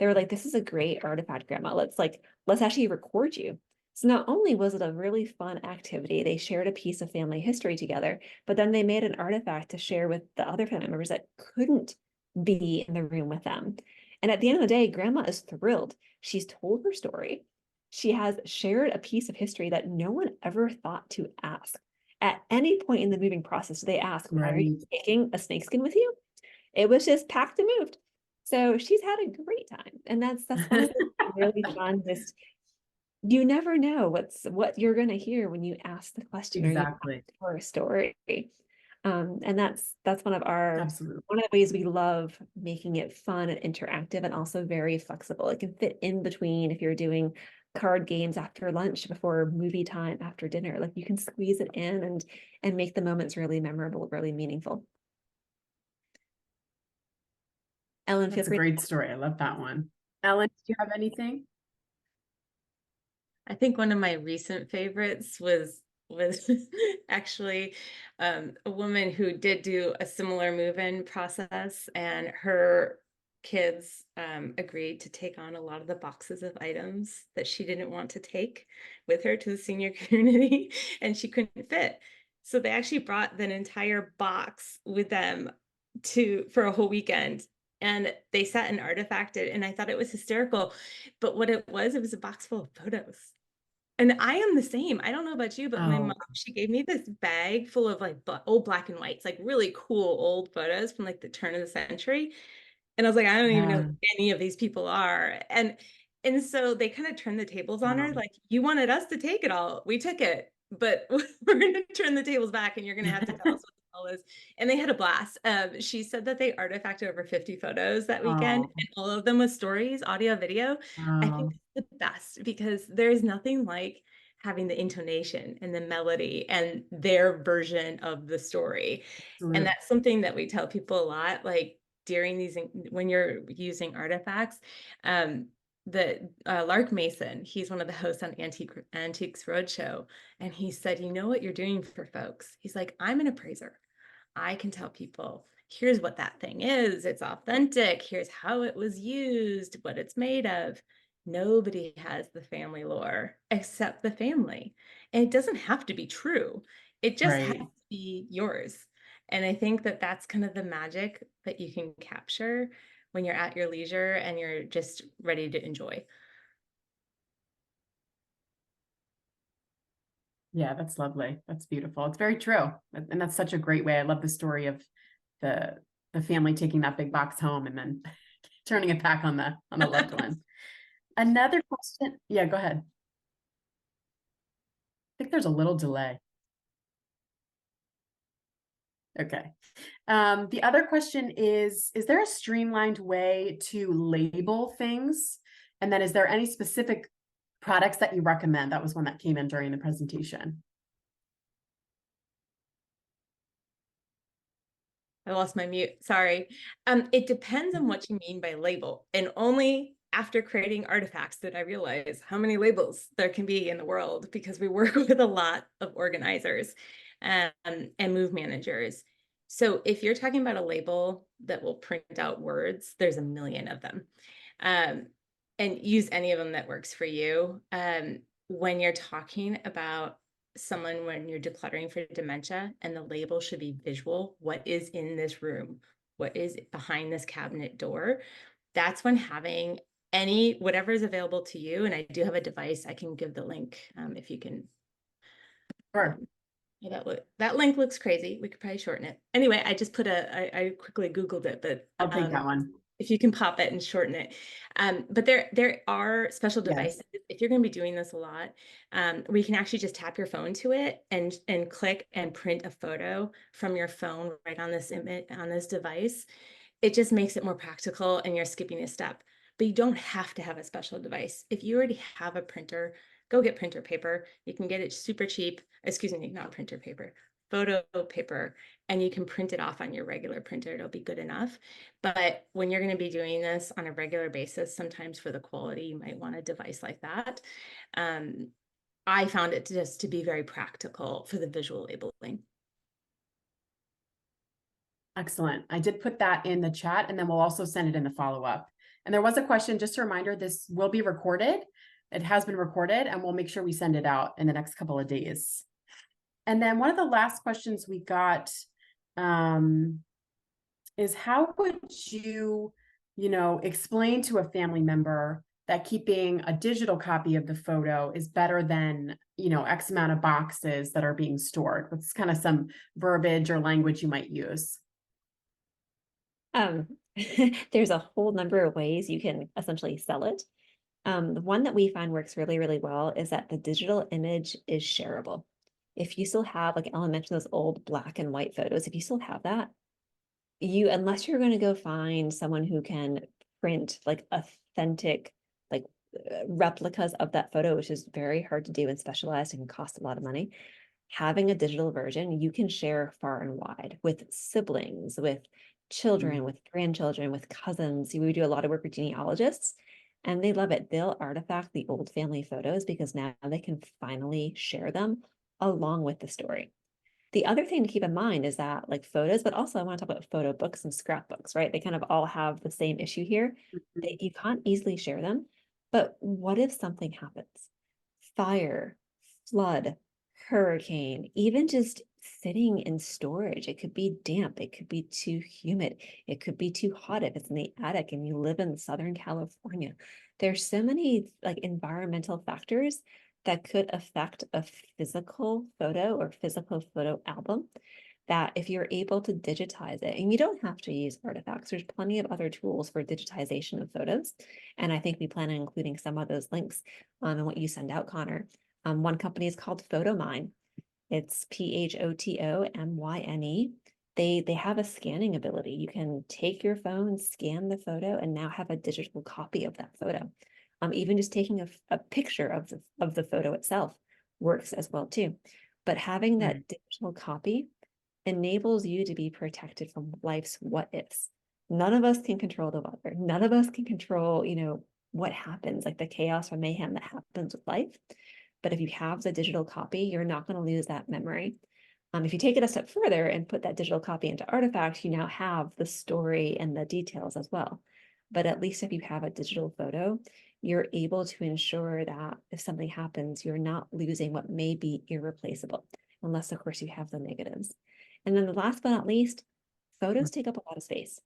They were like, this is a great artifact, Grandma. Let's actually record you. So not only was it a really fun activity, they shared a piece of family history together, but then they made an artifact to share with the other family members that couldn't be in the room with them. And at the end of the day, Grandma is thrilled. She's told her story. She has shared a piece of history that no one ever thought to ask. At any point in the moving process, they ask, why are you taking a snakeskin with you? It was just packed and moved. So she's had a great time. And that's one of the really fun, just, you never know what you're going to hear when you ask the question or you ask for a story. And that's one of the ways we love making it fun and interactive, and also very flexible. It can fit in between if you're doing card games after lunch, before movie time, after dinner. You can squeeze it in and make the moments really memorable, really meaningful. Ellen, feel That's a free. great story. I love that one. Ellen, do you have anything? I think one of my recent favorites was actually a woman who did do a similar move-in process, and her kids agreed to take on a lot of the boxes of items that she didn't want to take with her to the senior community, and she couldn't fit. So they actually brought an entire box with them for a whole weekend. And they sat and artifacted, and I thought it was hysterical. But what it was a box full of photos. And I am the same. I don't know about you, but my Oh, mom, she gave me this bag full of like old black and whites, like really cool old photos from like the turn of the century. And I was like, I don't even know yeah. who any of these people are. And so they kind of turned the tables on her, Wow. like, you wanted us to take it all. We took it, but we're going to turn the tables back, and you're going to have to tell us what the hell is. And they had a blast. She said that they artifacted over 50 photos that weekend, Oh, and all of them with stories, audio, video. I think wow. that's the best, because there's nothing like having the intonation and the melody and their version of the story. And Absolutely. that's something that we tell people a lot, like during these, when you're using artifacts. The Lark Mason, he's one of the hosts on Antiques Roadshow, and he said, you know what you're doing for folks? He's like, I'm an appraiser. I can tell people, here's what that thing is. It's authentic. Here's how it was used, what it's made of. Nobody has the family lore except the family. And it doesn't have to be true. It just has Right. to be yours. And I think that that's kind of the magic that you can capture when you're at your leisure and you're just ready to enjoy. Yeah, that's lovely. That's beautiful. It's very true. And that's such a great way. I love the story of the the family taking that big box home and then turning it back on the loved one. Another question. Yeah, go ahead. I think there's a little delay. Okay. The other question is there a streamlined way to label things? And then is there any specific products that you recommend? That was one that came in during the presentation. I lost my mute. Sorry. It depends on what you mean by label. And only after creating artifacts did I realize how many labels there can be in the world, because we work with a lot of organizers and move managers. So if you're talking about a label that will print out words, there's a million of them. Um, and use any of them that works for you. When you're talking about someone, when you're decluttering for dementia, and the label should be visual, what is in this room, what is behind this cabinet door, that's when having whatever is available to you. And I do have a device, I can give the link if you can. Sure. Yeah, that link looks crazy. We could probably shorten it. Anyway, I just I quickly Googled it, but I'll take that one. if you can pop it and shorten it. But there are special devices. Yes. If you're going to be doing this a lot, we can actually just tap your phone to it and click and print a photo from your phone right on this image, on this device. It just makes it more practical, and you're skipping a step. But you don't have to have a special device. If you already have a printer, go get printer paper. You can get it super cheap. Excuse me, not printer paper, photo paper, and you can print it off on your regular printer. It'll be good enough. But when you're going to be doing this on a regular basis, sometimes for the quality, you might want a device like that. I found it just to be very practical for the visual labeling. Excellent. I did put that in the chat, and then we'll also send it in the follow-up. And there was a question, just a reminder, this will be recorded. It has been recorded, and we'll make sure we send it out in the next couple of days. And then one of the last questions we got is how would you, explain to a family member that keeping a digital copy of the photo is better than, X amount of boxes that are being stored? What's kind of some verbiage or language you might use? There's a whole number of ways you can essentially sell it. The one that we find works really, really well is that the digital image is shareable. If you still have, like Ellen mentioned, those old black and white photos, if you still have that, unless you're going to go find someone who can print like authentic, like replicas of that photo, which is very hard to do and specialized and can cost a lot of money, having a digital version you can share far and wide with siblings, with children, with grandchildren, with cousins. We do a lot of work with genealogists, and they love it. They'll artifact the old family photos because now they can finally share them along with the story. The other thing to keep in mind is that, like photos, but also I want to talk about photo books and scrapbooks, right? They kind of all have the same issue here. That you can't easily share them. But what if something happens? Fire, flood, hurricane, even just sitting in storage. It could be damp. It could be too humid. It could be too hot if it's in the attic and you live in Southern California. There's so many like environmental factors that could affect a physical photo or physical photo album, that if you're able to digitize it, and you don't have to use Artifacts, there's plenty of other tools for digitization of photos. And I think we plan on including some of those links in what you send out, Connor. One company is called PhotoMyne. It's PhotoMyne. They have a scanning ability. You can take your phone, scan the photo, and now have a digital copy of that photo. Even just taking a picture of the photo itself works as well too. But having that digital copy enables you to be protected from life's what ifs. None of us can control the weather. None of us can control, what happens, like the chaos or mayhem that happens with life. But if you have the digital copy, you're not going to lose that memory. If you take it a step further and put that digital copy into Artifacts, you now have the story and the details as well. But at least if you have a digital photo, you're able to ensure that if something happens, you're not losing what may be irreplaceable, unless of course you have the negatives. And then the last but not least, photos take up a lot of space.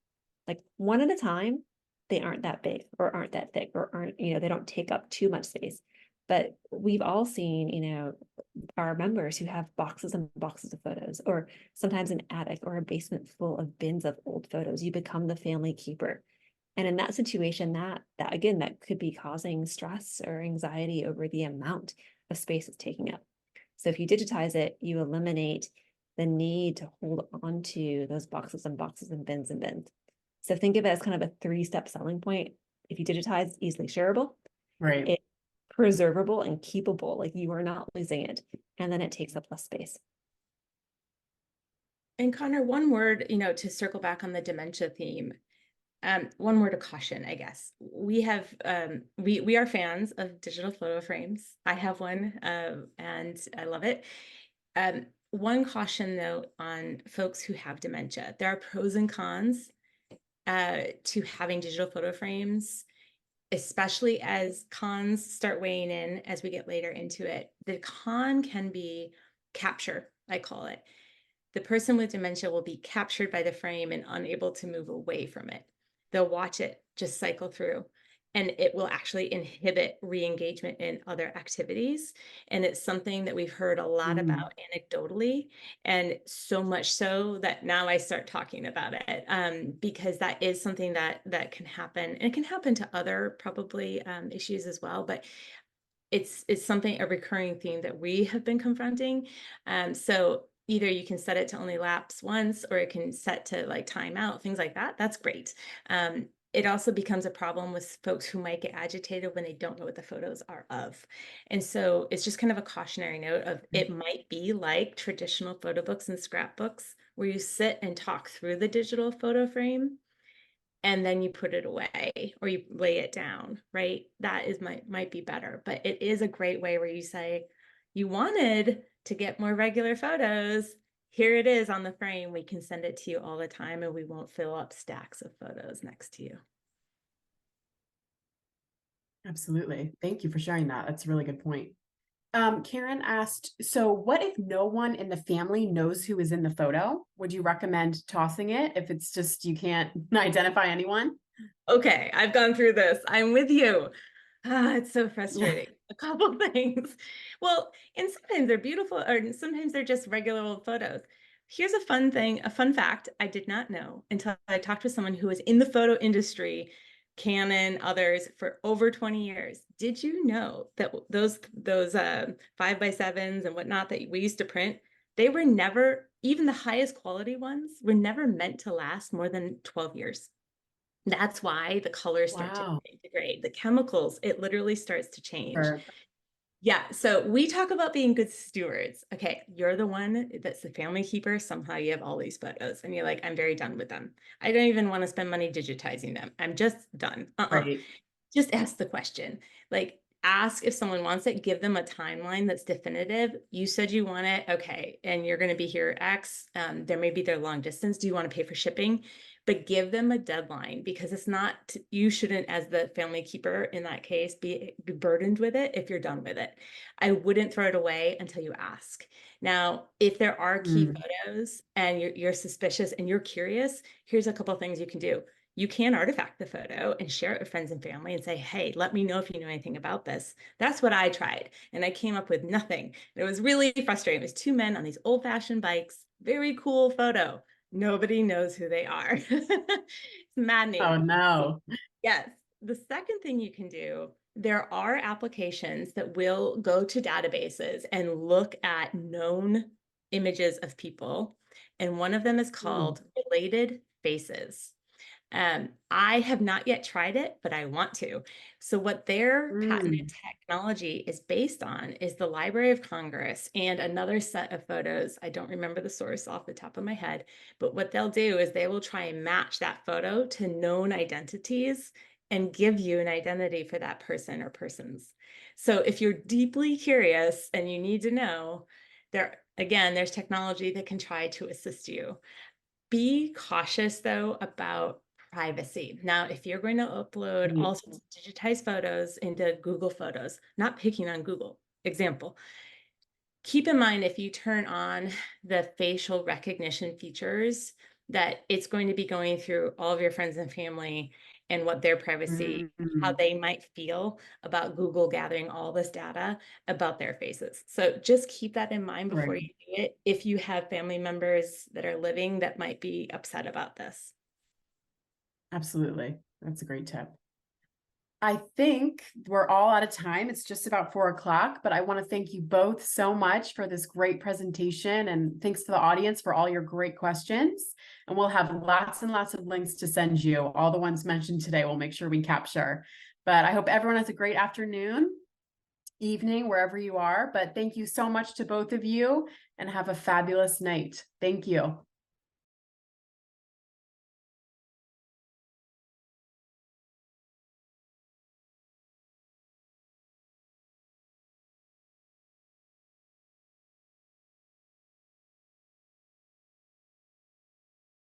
Like one at a time, they aren't that big or aren't that thick or aren't, they don't take up too much space. But we've all seen, our members who have boxes and boxes of photos, or sometimes an attic or a basement full of bins of old photos. You become the family keeper. And in that situation, that again, that could be causing stress or anxiety over the amount of space it's taking up. So if you digitize it, you eliminate the need to hold on to those boxes and boxes and bins and bins. So think of it as kind of a 3-step selling point. If you digitize, easily shareable, Right. it's preservable and keepable, like you are not losing it, and then it takes up less space. And Connor, one word, to circle back on the dementia theme. One word of caution, I guess. We have we are fans of digital photo frames. I have one, and I love it. One caution though on folks who have dementia: there are pros and cons to having digital photo frames, especially as cons start weighing in as we get later into it. The con can be capture, I call it. The person with dementia will be captured by the frame and unable to move away from it. They'll watch it just cycle through, and it will actually inhibit re-engagement in other activities. And it's something that we've heard a lot about anecdotally, and so much so that now I start talking about it, because that is something that can happen, and it can happen to other probably issues as well. But it's something, a recurring theme that we have been confronting. So either you can set it to only lapse once, or it can set to like time out, things like that. That's great. It also becomes a problem with folks who might get agitated when they don't know what the photos are of. And so it's just kind of a cautionary note of, it might be like traditional photo books and scrapbooks where you sit and talk through the digital photo frame, and then you put it away or you lay it down, right? That is might be better, but it is a great way where you say, you wanted to get more regular photos. Here it is on the frame. We can send it to you all the time, and we won't fill up stacks of photos next to you. Absolutely. Thank you for sharing that. That's a really good point. Karen asked, so what if no one in the family knows who is in the photo? Would you recommend tossing it if it's just you can't identify anyone? Okay, I've gone through this. I'm with you. It's so frustrating. A couple things. Well, and sometimes they're beautiful, or sometimes they're just regular old photos. Here's a fun thing, a fun fact I did not know until I talked to someone who was in the photo industry, Canon, others, for over 20 years. Did you know that those 5x7s and whatnot that we used to print, they were never, even the highest quality ones, were never meant to last more than 12 years. That's why the colors start to degrade. The chemicals, it literally starts to change. Sure. Yeah, so we talk about being good stewards. Okay, you're the one that's the family keeper. Somehow you have all these photos and you're like, I'm very done with them. I don't even want to spend money digitizing them. I'm just done. Right. Just ask the question. Like, ask if someone wants it, give them a timeline that's definitive. You said you want it, okay, and you're going to be here X. There may be their long distance. Do you want to pay for shipping? But give them a deadline, because it's not, you shouldn't, as the family keeper in that case, be burdened with it if you're done with it. I wouldn't throw it away until you ask. Now, if there are key Mm. photos and you're suspicious and you're curious, here's a couple of things you can do. You can artifact the photo and share it with friends and family and say, hey, let me know if you know anything about this. That's what I tried. And I came up with nothing. It was really frustrating. It was two men on these old-fashioned bikes. Very cool photo. Nobody knows who they are. It's maddening. Oh, no. Yes. The second thing you can do, there are applications that will go to databases and look at known images of people. And one of them is called Related Faces. I have not yet tried it, but I want to. So what their patented technology is based on is the Library of Congress and another set of photos. I don't remember the source off the top of my head, but what they'll do is they will try and match that photo to known identities and give you an identity for that person or persons. So if you're deeply curious and you need to know, there's technology that can try to assist you. Be cautious, though, about privacy. Now, if you're going to upload all sorts of digitized photos into Google Photos, not picking on Google, example, keep in mind if you turn on the facial recognition features, that it's going to be going through all of your friends and family and what their privacy, how they might feel about Google gathering all this data about their faces. So just keep that in mind before Right. you do it, if you have family members that are living that might be upset about this. Absolutely. That's a great tip. I think we're all out of time. It's just about 4 o'clock, but I want to thank you both so much for this great presentation, and thanks to the audience for all your great questions. And we'll have lots and lots of links to send you. All the ones mentioned today, we'll make sure we capture. But I hope everyone has a great afternoon, evening, wherever you are. But thank you so much to both of you, and have a fabulous night. Thank you.